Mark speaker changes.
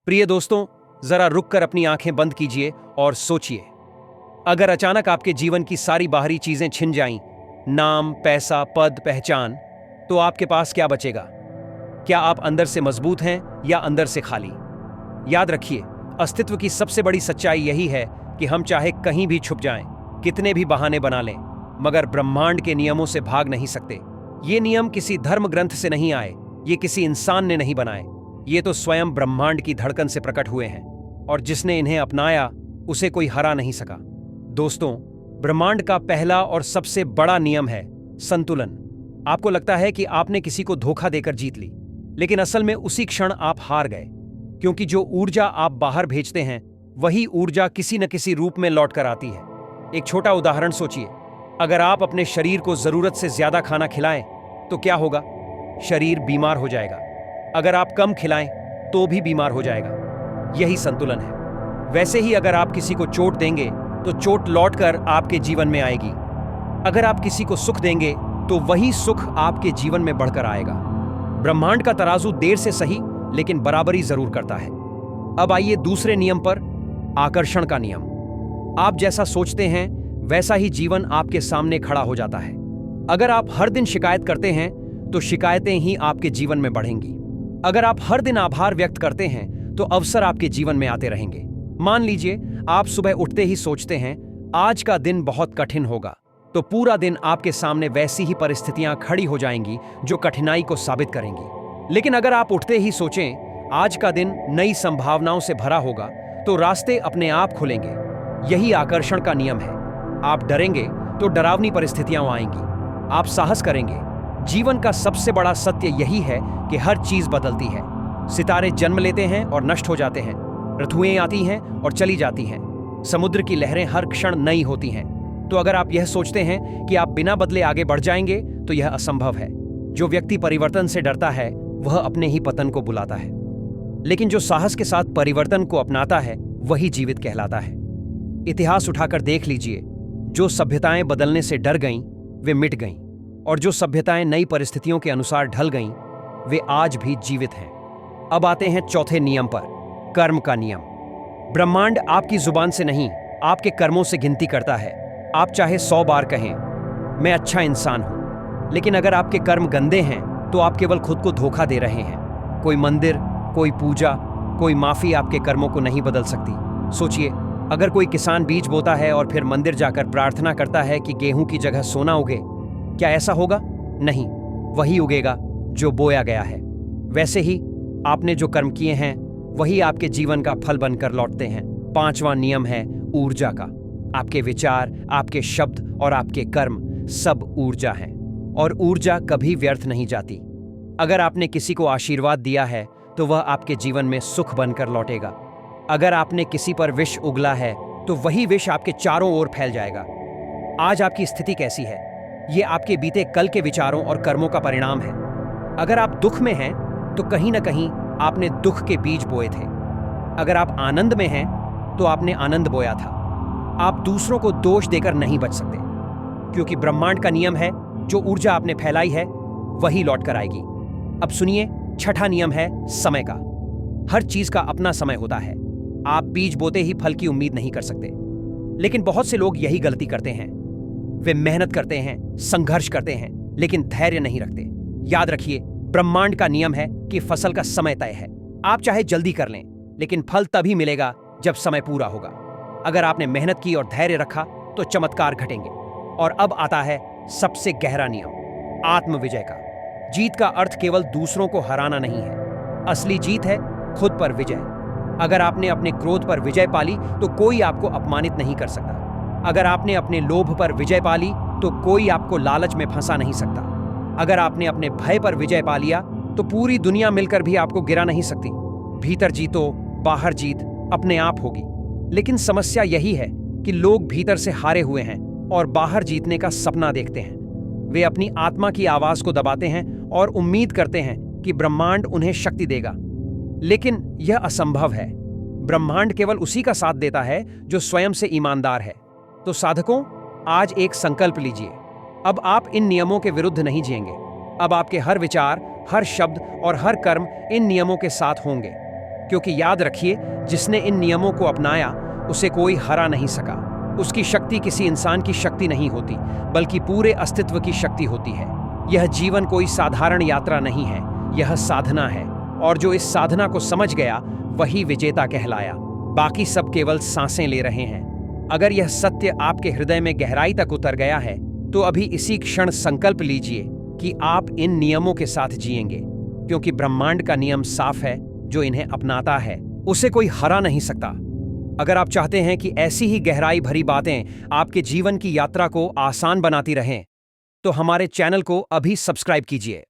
Speaker 1: प्रिय दोस्तों, जरा रुककर अपनी आंखें बंद कीजिए और सोचिए। अगर अचानक आपके जीवन की सारी बाहरी चीजें छिन जाईं, नाम, पैसा, पद, पहचान, तो आपके पास क्या बचेगा? क्या आप अंदर से मजबूत हैं या अंदर से खाली? याद रखिए, अस्तित्व की सबसे बड़ी सच्चाई यही है कि हम चाहे कहीं भी छुप जाएं, कितने भी बहाने बना लें, मगर ब्रह्मांड के नियमों से भाग नहीं सकते। ये नियम किसी धर्म ग्रंथ से नहीं आए, ये किसी इंसान ने नहीं बनाए। ये तो स्वयं ब्रह्मांड की धड़कन से प्रकट हुए हैं, और जिसने इन्हें अपनाया उसे कोई हरा नहीं सका। दोस्तों, ब्रह्मांड का पहला और सबसे बड़ा नियम है संतुलन। आपको लगता है कि आपने किसी को धोखा देकर जीत ली, लेकिन असल में उसी क्षण आप हार गए, क्योंकि जो ऊर्जा आप बाहर भेजते हैं वही ऊर्जा किसी न किसी रूप में लौट कर आती है। एक छोटा उदाहरण सोचिए। अगर आप अपने शरीर को जरूरत से ज्यादा खाना खिलाएं तो क्या होगा? शरीर बीमार हो जाएगा। अगर आप कम खिलाएं तो भी बीमार हो जाएगा। यही संतुलन है। वैसे ही अगर आप किसी को चोट देंगे तो चोट लौटकर आपके जीवन में आएगी। अगर आप किसी को सुख देंगे तो वही सुख आपके जीवन में बढ़कर आएगा। ब्रह्मांड का तराजू देर से सही, लेकिन बराबरी जरूर करता है। अब आइए दूसरे नियम पर, आकर्षण का नियम। आप जैसा सोचते हैं वैसा ही जीवन आपके सामने खड़ा हो जाता है। अगर आप हर दिन शिकायत करते हैं तो शिकायतें ही आपके जीवन में बढ़ेंगी। अगर आप हर दिन आभार व्यक्त करते हैं तो अवसर आपके जीवन में आते रहेंगे। मान लीजिए आप सुबह उठते ही सोचते हैं आज का दिन बहुत कठिन होगा, तो पूरा दिन आपके सामने वैसी ही परिस्थितियां खड़ी हो जाएंगी जो कठिनाई को साबित करेंगी। लेकिन अगर आप उठते ही सोचें आज का दिन नई संभावनाओं से भरा होगा, तो रास्ते अपने आप खुलेंगे। यही आकर्षण का नियम है। आप डरेंगे तो डरावनी परिस्थितियां आएंगी। आप साहस करेंगे। जीवन का सबसे बड़ा सत्य यही है कि हर चीज बदलती है। सितारे जन्म लेते हैं और नष्ट हो जाते हैं। ऋतुएं आती हैं और चली जाती हैं। समुद्र की लहरें हर क्षण नई होती हैं। तो अगर आप यह सोचते हैं कि आप बिना बदले आगे बढ़ जाएंगे, तो यह असंभव है। जो व्यक्ति परिवर्तन से डरता है वह अपने ही पतन को बुलाता है। लेकिन जो साहस के साथ परिवर्तन को अपनाता है वही जीवित कहलाता है। इतिहास उठाकर देख लीजिए। जो सभ्यताएं बदलने से डर गईं वे मिट गईं, और जो सभ्यताएं नई परिस्थितियों के अनुसार ढल गईं वे आज भी जीवित हैं। अब आते हैं चौथे नियम पर, कर्म का नियम। ब्रह्मांड आपकी जुबान से नहीं, आपके कर्मों से गिनती करता है। आप चाहे 100 बार कहें मैं अच्छा इंसान हूं, लेकिन अगर आपके कर्म गंदे हैं तो आप केवल खुद को धोखा दे रहे हैं। कोई मंदिर, कोई पूजा, कोई माफी आपके कर्मों को नहीं बदल सकती। सोचिए, अगर कोई किसान बीज बोता है और फिर मंदिर जाकर प्रार्थना करता है कि गेहूं की जगह सोना उगे, क्या ऐसा होगा? नहीं, वही उगेगा जो बोया गया है। वैसे ही आपने जो कर्म किए हैं वही आपके जीवन का फल बनकर लौटते हैं। पांचवां नियम है ऊर्जा का। आपके विचार, आपके शब्द और आपके कर्म सब ऊर्जा हैं, और ऊर्जा कभी व्यर्थ नहीं जाती। अगर आपने किसी को आशीर्वाद दिया है तो वह आपके जीवन में सुख बनकर लौटेगा। अगर आपने किसी पर विष उगला है तो वही विष आपके चारों ओर फैल जाएगा। आज आपकी स्थिति कैसी है, ये आपके बीते कल के विचारों और कर्मों का परिणाम है। अगर आप दुख में हैं तो कहीं ना कहीं आपने दुख के बीज बोए थे। अगर आप आनंद में हैं तो आपने आनंद बोया था। आप दूसरों को दोष देकर नहीं बच सकते, क्योंकि ब्रह्मांड का नियम है जो ऊर्जा आपने फैलाई है वही लौट कर आएगी। अब सुनिए, छठा नियम है समय का। हर चीज का अपना समय होता है। आप बीज बोते ही फल की उम्मीद नहीं कर सकते। लेकिन बहुत से लोग यही गलती करते हैं। वे मेहनत करते हैं, संघर्ष करते हैं, लेकिन धैर्य नहीं रखते। याद रखिए, ब्रह्मांड का नियम है कि फसल का समय तय है। आप चाहे जल्दी कर लें, लेकिन फल तभी मिलेगा जब समय पूरा होगा। अगर आपने मेहनत की और धैर्य रखा तो चमत्कार घटेंगे। और अब आता है सबसे गहरा नियम, आत्मविजय का। जीत का अर्थ केवल दूसरों को हराना नहीं है। असली जीत है खुद पर विजय। अगर आपने अपने क्रोध पर विजय पाली तो कोई आपको अपमानित नहीं कर सकता। अगर आपने अपने लोभ पर विजय पाली तो कोई आपको लालच में फंसा नहीं सकता। अगर आपने अपने भय पर विजय पा लिया तो पूरी दुनिया मिलकर भी आपको गिरा नहीं सकती। भीतर जीतो, बाहर जीत अपने आप होगी। लेकिन समस्या यही है कि लोग भीतर से हारे हुए हैं और बाहर जीतने का सपना देखते हैं। वे अपनी आत्मा की आवाज को दबाते हैं और उम्मीद करते हैं कि ब्रह्मांड उन्हें शक्ति देगा, लेकिन यह असंभव है। ब्रह्मांड केवल उसी का साथ देता है जो स्वयं से ईमानदार है। तो साधकों, आज एक संकल्प लीजिए। अब आप इन नियमों के विरुद्ध नहीं जिएंगे। अब आपके हर विचार, हर शब्द और हर कर्म इन नियमों के साथ होंगे। क्योंकि याद रखिए, जिसने इन नियमों को अपनाया उसे कोई हरा नहीं सका। उसकी शक्ति किसी इंसान की शक्ति नहीं होती, बल्कि पूरे अस्तित्व की शक्ति होती है। यह जीवन कोई साधारण यात्रा नहीं है, यह साधना है, और जो इस साधना को समझ गया वही विजेता कहलाया। बाकी सब केवल सांसें ले रहे हैं। अगर यह सत्य आपके हृदय में गहराई तक उतर गया है तो अभी इसी क्षण संकल्प लीजिए कि आप इन नियमों के साथ जिएंगे, क्योंकि ब्रह्मांड का नियम साफ है, जो इन्हें अपनाता है उसे कोई हरा नहीं सकता। अगर आप चाहते हैं कि ऐसी ही गहराई भरी बातें आपके जीवन की यात्रा को आसान बनाती रहें, तो हमारे चैनल को अभी सब्सक्राइब कीजिए।